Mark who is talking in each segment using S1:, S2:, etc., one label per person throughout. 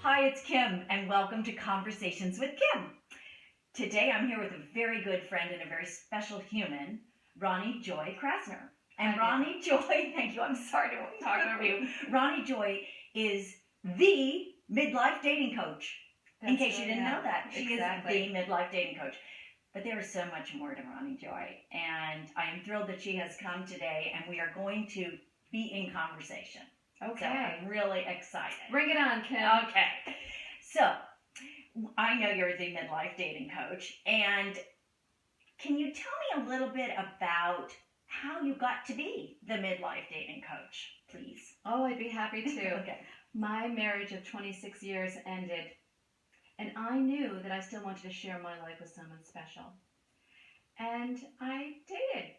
S1: Hi, it's Kim, and welcome to Conversations with Kim. Today I'm here with a very good friend and a very special human, Ronnie Joy Krasner. And
S2: Hi,
S1: Ronnie Joy, thank you, I'm sorry to talk over you. Ronnie Joy is the midlife dating coach. In case you didn't know that, she is the midlife dating coach. But there is so much more to Ronnie Joy, and I am thrilled that she has come today, and we are going to be in conversation.
S2: Okay.
S1: So I'm really excited.
S2: Bring it on, Kim.
S1: Okay. So, I know you're the midlife dating coach, and can you tell me a little bit about how you got to be the midlife dating coach, please?
S2: Oh, I'd be happy to.
S1: Okay.
S2: My marriage of 26 years ended, and I knew that I still wanted to share my life with someone special. And I dated.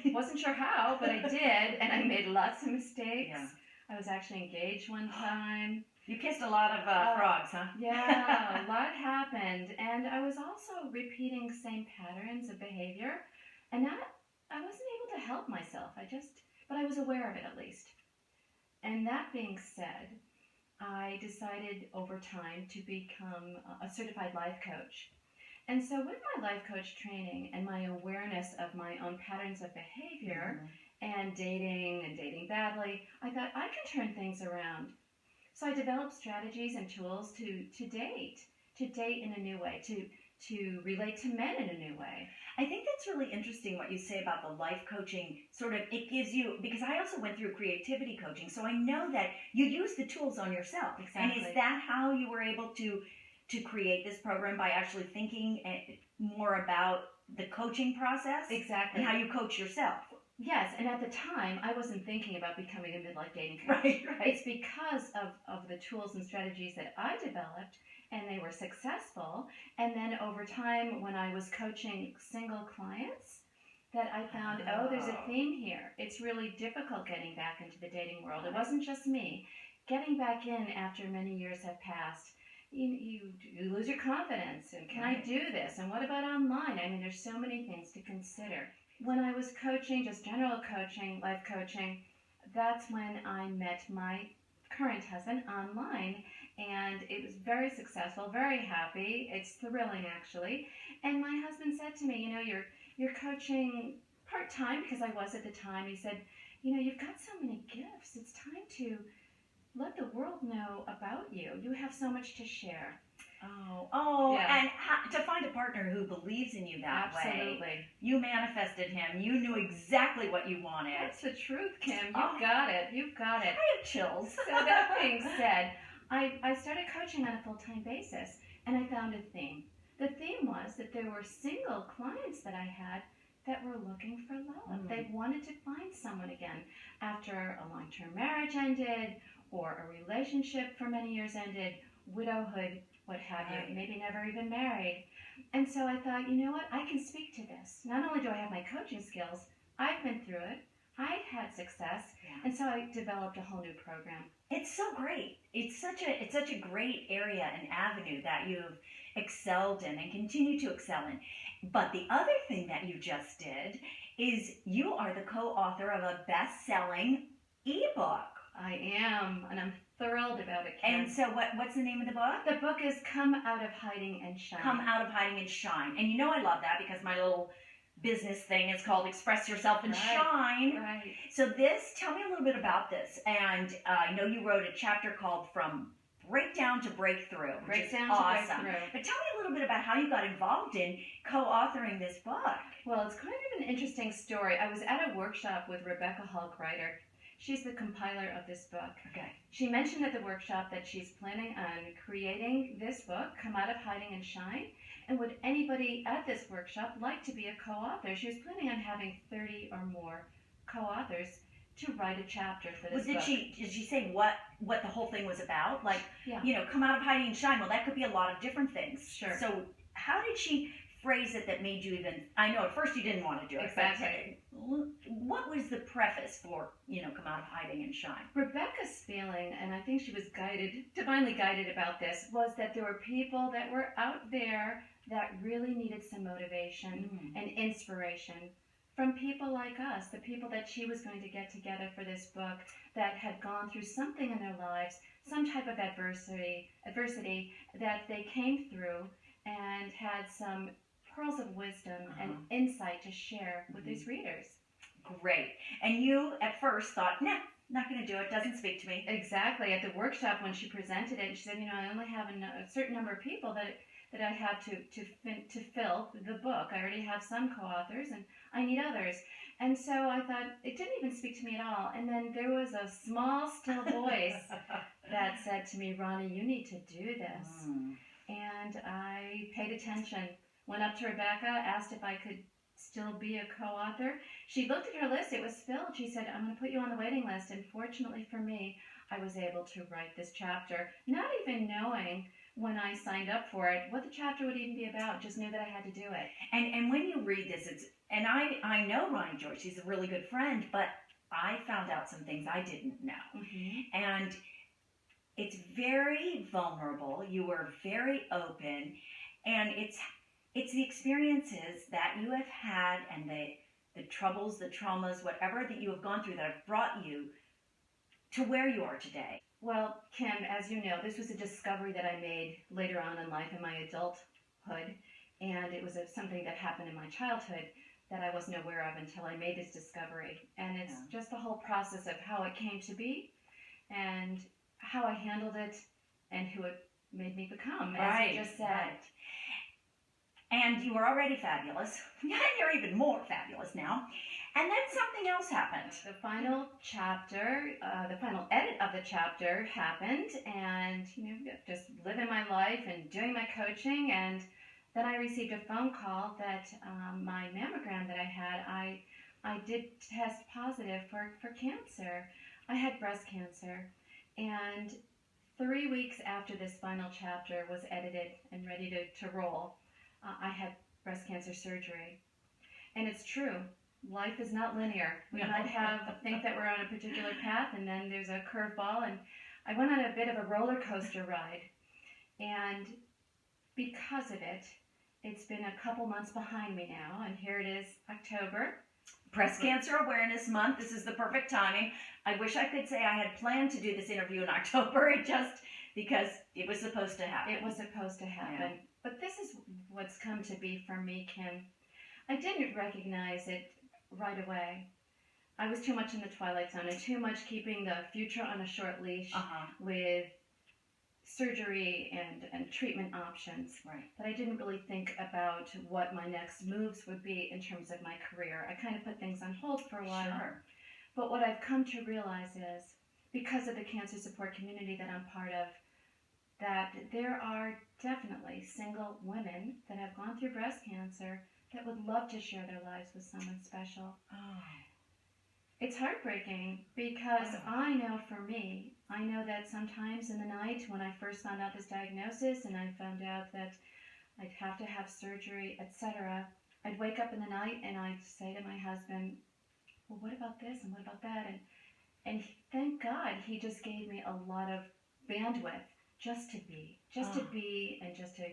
S2: Wasn't sure how, but I did, and I made lots of mistakes.
S1: Yeah.
S2: I was actually engaged one time.
S1: You kissed a lot of frogs, huh?
S2: Yeah, a lot happened, and I was also repeating same patterns of behavior, and that I wasn't able to help myself. But I was aware of it at least. And that being said, I decided over time to become a certified life coach. And so with my life coach training and my awareness of my own patterns of behavior and dating badly, I thought I can turn things around. So I developed strategies and tools to date in a new way, to relate to men in a new way.
S1: I think that's really interesting what you say about the life coaching. Sort of, it gives you, because I also went through creativity coaching, so I know that you use the tools on yourself.
S2: Exactly.
S1: And is that how you were able to create this program, by actually thinking more about the coaching process?
S2: Exactly.
S1: And how you coach yourself?
S2: Yes, and at the time, I wasn't thinking about becoming a midlife dating coach.
S1: Right.
S2: It's because of the tools and strategies that I developed, and they were successful. And then over time, when I was coaching single clients, that I found, there's a theme here. It's really difficult getting back into the dating world. It wasn't just me. Getting back in after many years have passed, you lose your confidence. And can I do this? And what about online? I mean, there's so many things to consider. When I was coaching, just general coaching, life coaching, that's when I met my current husband online, and it was very successful, very happy. It's thrilling, actually. And my husband said to me, you're coaching part-time, because I was at the time. He said, you've got so many gifts. It's time to let the world know about you. You have so much to share.
S1: Yeah. And to find a partner who believes in you that
S2: Absolutely.
S1: way. You manifested him. You knew exactly what you wanted.
S2: That's the truth, Kim. You've got it.
S1: I have chills.
S2: So that being said, I started coaching on a full-time basis, and I found a theme. The theme was that there were single clients that I had that were looking for love. They wanted to find someone again after a long-term marriage ended, or a relationship for many years ended, widowhood, what have you, maybe never even married. And so I thought, you know what, I can speak to this. Not only do I have my coaching skills, I've been through it, I had success, and so I developed a whole new program.
S1: It's so great. It's such a great area and avenue that you've excelled in and continue to excel in. But the other thing that you just did is you are the co-author of a best-selling ebook.
S2: I am, and I'm thrilled about it, Kim.
S1: And so what's the name of the book?
S2: The book is Come Out of Hiding and Shine.
S1: Come Out of Hiding and Shine. And I love that, because my little business thing is called Express Yourself and Shine.
S2: Right.
S1: So tell me a little bit about this. And I know you wrote a chapter called From Breakdown to Breakthrough, which is awesome. But tell me a little bit about how you got involved in co-authoring this book.
S2: Well, it's kind of an interesting story. I was at a workshop with Rebecca Hall-Kreider. She's the compiler of this book.
S1: Okay.
S2: She mentioned at the workshop that she's planning on creating this book, Come Out of Hiding and Shine, and would anybody at this workshop like to be a co-author? She was planning on having 30 or more co-authors to write a chapter for this book.
S1: Did she say what the whole thing was about?
S2: Yeah.
S1: Come out of hiding and shine. Well, that could be a lot of different things.
S2: Sure.
S1: So how did she phrase it that made you even, I know at first you didn't want to do it.
S2: Exactly.
S1: What was the preface for, Come Out of Hiding and Shine?
S2: Rebecca's feeling, and I think she was divinely guided about this, was that there were people that were out there that really needed some motivation and inspiration from people like us, the people that she was going to get together for this book that had gone through something in their lives, some type of adversity that they came through and had some pearls of wisdom and insight to share with these readers.
S1: Great. And you at first thought, nah, not going to do it, doesn't speak to me.
S2: Exactly. At the workshop when she presented it, she said, I only have a certain number of people that I have to fill the book. I already have some co-authors and I need others. And so I thought, it didn't even speak to me at all. And then there was a small, still voice that said to me, Ronnie, you need to do this. And I paid attention, went up to Rebecca, asked if I could still be a co-author. She looked at her list, it was filled. She said, I'm going to put you on the waiting list. And fortunately for me, I was able to write this chapter, not even knowing when I signed up for it what the chapter would even be about. Just knew that I had to do it.
S1: And when you read this, and I know Ronnie Joy, she's a really good friend, but I found out some things I didn't know. And it's very vulnerable. You were very open, and it's the experiences that you have had and the troubles, the traumas, whatever that you have gone through that have brought you to where you are today.
S2: Well, Kim, as you know, this was a discovery that I made later on in life in my adulthood, and it was something that happened in my childhood that I wasn't aware of until I made this discovery. And it's just the whole process of how it came to be and how I handled it and who it made me become, as you just said.
S1: Right. And you were already fabulous, and you're even more fabulous now. And then something else happened.
S2: The final chapter, the final edit of the chapter happened, and just living my life and doing my coaching, and then I received a phone call that my mammogram that I had, I did test positive for cancer. I had breast cancer, and 3 weeks after this final chapter was edited and ready to roll, I had breast cancer surgery. And it's true. Life is not linear. We might think that we're on a particular path, and then there's a curveball. And I went on a bit of a roller coaster ride. And because of it, it's been a couple months behind me now. And here it is, October.
S1: Breast Cancer Awareness Month. This is the perfect timing. I wish I could say I had planned to do this interview in October. It just, because it was supposed to happen.
S2: It was supposed to happen. Yeah. But this is what's come to be for me, Kim. I didn't recognize it right away. I was too much in the twilight zone and too much keeping the future on a short leash with surgery and treatment options.
S1: Right.
S2: But I didn't really think about what my next moves would be in terms of my career. I kind of put things on hold for a while.
S1: Sure.
S2: But what I've come to realize is, because of the cancer support community that I'm part of, that there are definitely single women that have gone through breast cancer that would love to share their lives with someone special. It's heartbreaking because I know for me, I know that sometimes in the night when I first found out this diagnosis and I found out that I'd have to have surgery, etc., I'd wake up in the night and I'd say to my husband, well, what about this and what about that? And thank God he just gave me a lot of bandwidth just to be and just to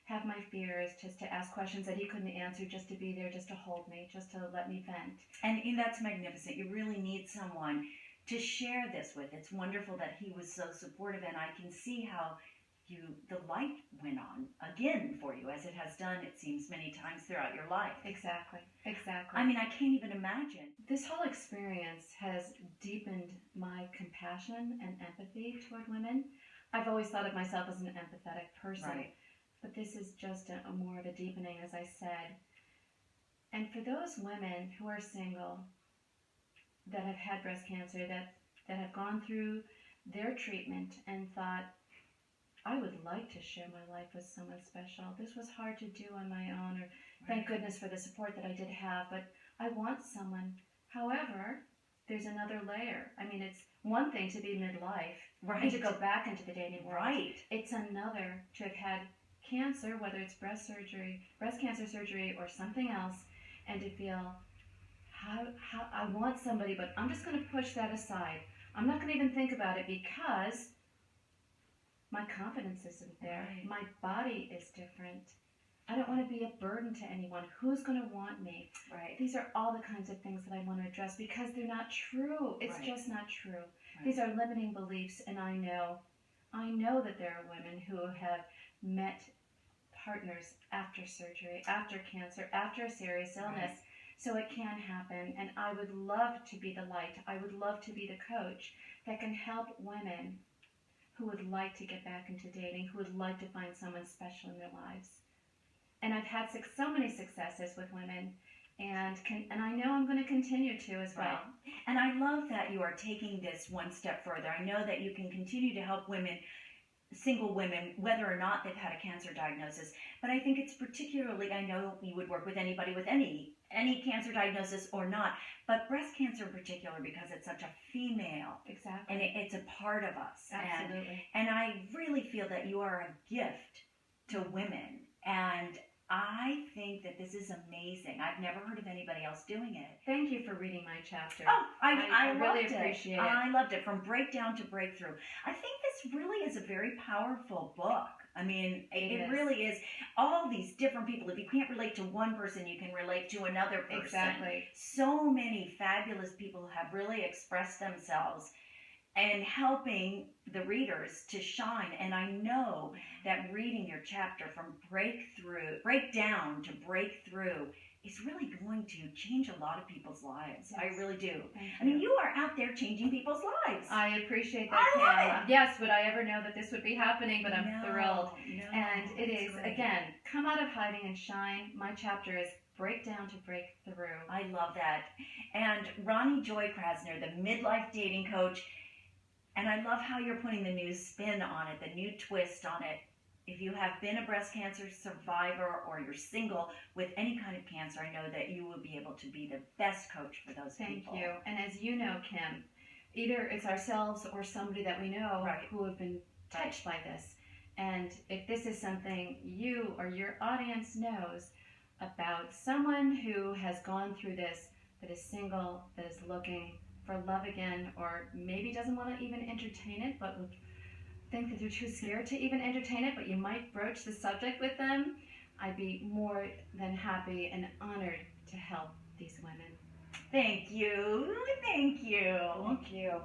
S2: have my fears, just to ask questions that he couldn't answer, just to be there, just to hold me, just to let me vent.
S1: And that's magnificent. You really need someone to share this with. It's wonderful that he was so supportive, and I can see how the light went on again for you, as it has done, it seems, many times throughout your life.
S2: Exactly.
S1: I mean, I can't even imagine.
S2: This whole experience has deepened my compassion and empathy toward women. I've always thought of myself as an empathetic person.
S1: Right.
S2: But this is just a more of a deepening, as I said. And for those women who are single, that have had breast cancer, that have gone through their treatment and thought, I would like to share my life with someone special. This was hard to do on my own, or thank goodness for the support that I did have, but I want someone. However, there's another layer. I mean, it's one thing to be midlife and to go back into the dating world.
S1: Right.
S2: It's another to have had cancer, whether it's breast cancer surgery, or something else, and to feel how I want somebody, but I'm just going to push that aside. I'm not going to even think about it because my confidence isn't there.
S1: Right.
S2: My body is different. I don't want to be a burden to anyone. Who's going to want me?
S1: Right.
S2: These are all the kinds of things that I want to address because they're not true. It's
S1: Right.
S2: just not true.
S1: Right.
S2: These are limiting beliefs, and I know that there are women who have met partners after surgery, after cancer, after a serious illness.
S1: Right.
S2: So it can happen, and I would love to be the light. I would love to be the coach that can help women who would like to get back into dating, who would like to find someone special in their lives. And I've had so many successes with women, and I know I'm going to continue to as well.
S1: Right. And I love that you are taking this one step further. I know that you can continue to help women, single women, whether or not they've had a cancer diagnosis. But I think it's particularly, I know you would work with anybody with any cancer diagnosis or not, but breast cancer in particular, because it's such a female.
S2: Exactly.
S1: And it's a part of us.
S2: Absolutely.
S1: And I really feel that you are a gift to women. And I think that this is amazing. I've never heard of anybody else doing it.
S2: Thank you for reading my chapter.
S1: Oh, I
S2: really
S1: loved
S2: appreciate it.
S1: I loved it. From breakdown to breakthrough. I think this really is a very powerful book. I mean, it really is. All these different people. If you can't relate to one person, you can relate to another person.
S2: Exactly.
S1: So many fabulous people have really expressed themselves and helping the readers to shine. And I know that reading your chapter from breakdown to breakthrough is really going to change a lot of people's lives.
S2: Yes.
S1: I really do.
S2: Thank
S1: I mean, you are out there changing people's lives.
S2: I appreciate that,
S1: I love
S2: Kim.
S1: it.
S2: Yes, would I ever know that this would be happening, but I'm thrilled.
S1: No,
S2: And it
S1: it's
S2: is,
S1: great.
S2: again, come out of hiding and shine. My chapter is breakdown to breakthrough.
S1: I love that. And Ronnie Joy Krasner, the midlife dating coach, and I love how you're putting the new spin on it, the new twist on it. If you have been a breast cancer survivor or you're single with any kind of cancer, I know that you will be able to be the best coach for those people.
S2: Thank you. And as you know, Kim, either it's ourselves or somebody that we know
S1: Right.
S2: who have been touched by this. And if this is something you or your audience knows about someone who has gone through this, that is single, that is looking for love again, or maybe doesn't want to even entertain it, but would think that they're too scared to even entertain it, but you might broach the subject with them, I'd be more than happy and honored to help these women.
S1: Thank you. Thank you.
S2: Thank you.